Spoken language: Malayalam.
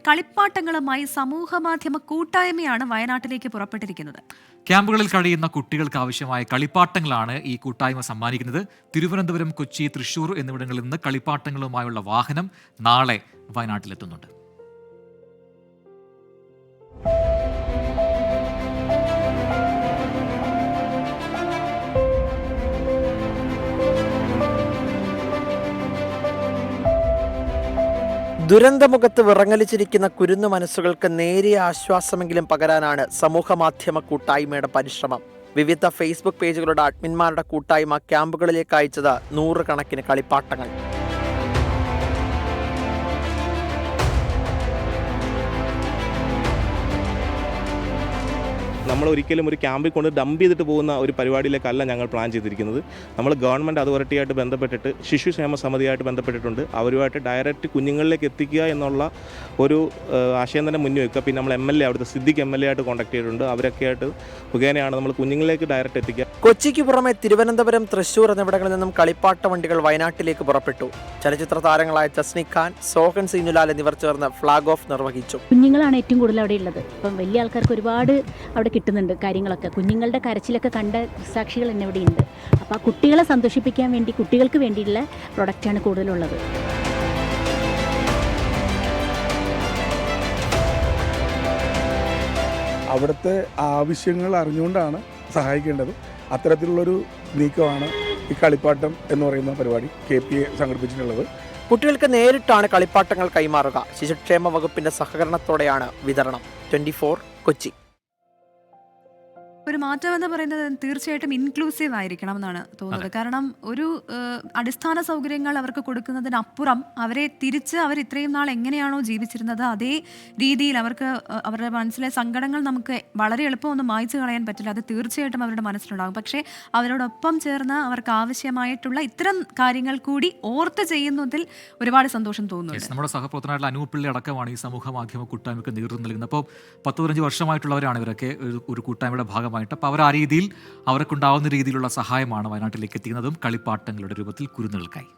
കളിപ്പാട്ടങ്ങളുമായി സമൂഹമാധ്യമ കൂട്ടായ്മയാണ് വയനാട്ടിലേക്ക് പുറപ്പെട്ടിരിക്കുന്നത്. ക്യാമ്പുകളിൽ കഴിയുന്ന കുട്ടികൾക്ക് ആവശ്യമായ കളിപ്പാട്ടങ്ങളാണ് ഈ കൂട്ടായ്മ സമ്മാനിക്കുന്നത്. തിരുവനന്തപുരം, കൊച്ചി, തൃശൂർ എന്നിവിടങ്ങളിൽ നിന്ന് കളിപ്പാട്ടങ്ങളുമായുള്ള വാഹനം നാളെ വയനാട്ടിലെത്തുന്നുണ്ട്. ദുരന്തമുഖത്ത് വിറങ്ങലിച്ചിരിക്കുന്ന കുരുന്നു മനസ്സുകൾക്ക് നേരിയ ആശ്വാസമെങ്കിലും പകരാനാണ് സമൂഹമാധ്യമ കൂട്ടായ്മയുടെ പരിശ്രമം. വിവിധ ഫേസ്ബുക്ക് പേജുകളുടെ അഡ്മിന്മാരുടെ കൂട്ടായ്മ ക്യാമ്പുകളിലേക്ക് അയച്ചത് 100 കണക്കിന് കളിപ്പാട്ടങ്ങൾ. നമ്മൾ ഒരിക്കലും ഒരു ക്യാമ്പിൽ കൊണ്ട് ഡംപ് ചെയ്തിട്ട് പോകുന്ന ഒരു പരിപാടിയിലേക്കല്ല ഞങ്ങൾ പ്ലാൻ ചെയ്തിരിക്കുന്നത്. നമ്മൾ ഗവൺമെൻറ് അതോറിറ്റിയായിട്ട് ബന്ധപ്പെട്ടിട്ട് ശിശുക്ഷേമ സമിതിയായിട്ട് ബന്ധപ്പെട്ടിട്ടുണ്ട്. അവരുമായിട്ട് ഡയറക്റ്റ് കുഞ്ഞുങ്ങളിലേക്ക് എത്തിക്കുക എന്നുള്ള ഒരു ആശയം തന്നെ മുന്നിൽ വയ്ക്കുക. പിന്നെ നമ്മൾ MLA അവിടുത്തെ സിദ്ദിഖ് MLA ആയിട്ട് കോൺടാക്ട് ചെയ്തിട്ടുണ്ട്. അവരൊക്കെ ആയിട്ട് മുഖേനയാണ് നമ്മൾ കുഞ്ഞുങ്ങളിലേക്ക് ഡയറക്റ്റ് എത്തിക്കുക. കൊച്ചിക്ക് പുറമെ തിരുവനന്തപുരം, തൃശൂർ എന്നിവിടങ്ങളിൽ നിന്നും കളിപ്പാട്ട വണ്ടികൾ വയനാട്ടിലേക്ക് പുറപ്പെട്ടു. ചലച്ചിത്ര താരങ്ങളായ ജസ്നി ഖാൻ, സോഹൻ സീനുലാൽ എന്നിവർ ചേർന്ന് ഫ്ലാഗ് ഓഫ് നിർവഹിച്ചു. കുഞ്ഞുങ്ങളാണ് ഏറ്റവും കൂടുതൽ അവിടെ ഉള്ളത്. ഇപ്പം വലിയ ആൾക്കാർക്ക് ഒരുപാട് അവിടെ കിട്ടുന്നുണ്ട് കാര്യങ്ങളൊക്കെ. കുഞ്ഞുങ്ങളുടെ കരച്ചിലൊക്കെ കണ്ട സാക്ഷികൾ തന്നെ ഇവിടെയുണ്ട്. അപ്പോൾ ആ കുട്ടികളെ സന്തോഷിപ്പിക്കാൻ വേണ്ടി, കുട്ടികൾക്ക് വേണ്ടിയുള്ള പ്രൊഡക്റ്റാണ് കൂടുതലുള്ളത്. അവിടുത്തെ ആവശ്യങ്ങൾ അറിഞ്ഞുകൊണ്ടാണ് സഹായിക്കേണ്ടത്. അത്തരത്തിലുള്ളൊരു നീക്കമാണ് ഈ കളിപ്പാട്ടം എന്ന് പറയുന്ന പരിപാടി KPA സംഘടിപ്പിച്ചിട്ടുള്ളത്. കുട്ടികൾക്ക് നേരിട്ടാണ് കളിപ്പാട്ടങ്ങൾ കൈമാറുക. ശിശുക്ഷേമ വകുപ്പിന്റെ സഹകരണത്തോടെയാണ് വിതരണം. 24 കൊച്ചി. ഒരു മാറ്റം എന്ന് പറയുന്നത് തീർച്ചയായിട്ടും ഇൻക്ലൂസീവ് ആയിരിക്കണം എന്നാണ് തോന്നുന്നത്. കാരണം ഒരു അടിസ്ഥാന സൗകര്യങ്ങൾ അവർക്ക് കൊടുക്കുന്നതിനപ്പുറം അവരെ തിരിച്ച് അവർ ഇത്രയും നാൾ എങ്ങനെയാണോ ജീവിച്ചിരുന്നത് അതേ രീതിയിൽ അവർക്ക് അവരുടെ മനസ്സിലെ സങ്കടങ്ങൾ നമുക്ക് വളരെ എളുപ്പമൊന്നും മായ്ച്ചു കളയാൻ പറ്റില്ല. അത് തീർച്ചയായിട്ടും അവരുടെ മനസ്സിലുണ്ടാകും. പക്ഷേ അവരോടൊപ്പം ചേർന്ന് അവർക്ക് ആവശ്യമായിട്ടുള്ള ഇത്തരം കാര്യങ്ങൾ കൂടി ഓർത്ത് ചെയ്യുന്നതിൽ ഒരുപാട് സന്തോഷം തോന്നുന്നു. നമ്മുടെ സഹപ്രവർത്തനായിട്ടുള്ള അനൂപിള്ളി അടക്കമാണ് ഈ സമൂഹ മാധ്യമ കൂട്ടായ്മയ്ക്ക് നേതൃത്വം നൽകുന്നത്. അപ്പോൾ 10-15 വർഷമായിട്ടുള്ളവരാണ് ഇവരൊക്കെ ഒരു കൂട്ടായ്മയുടെ ഭാഗമായിട്ട്. അപ്പോൾ അവർ ആ രീതിയിൽ അവർക്കുണ്ടാവുന്ന രീതിയിലുള്ള സഹായമാണ് വയനാട്ടിലേക്ക് എത്തിക്കുന്നതും കളിപ്പാട്ടങ്ങളുടെ രൂപത്തിൽ കുരുന്നുകൾക്കായി.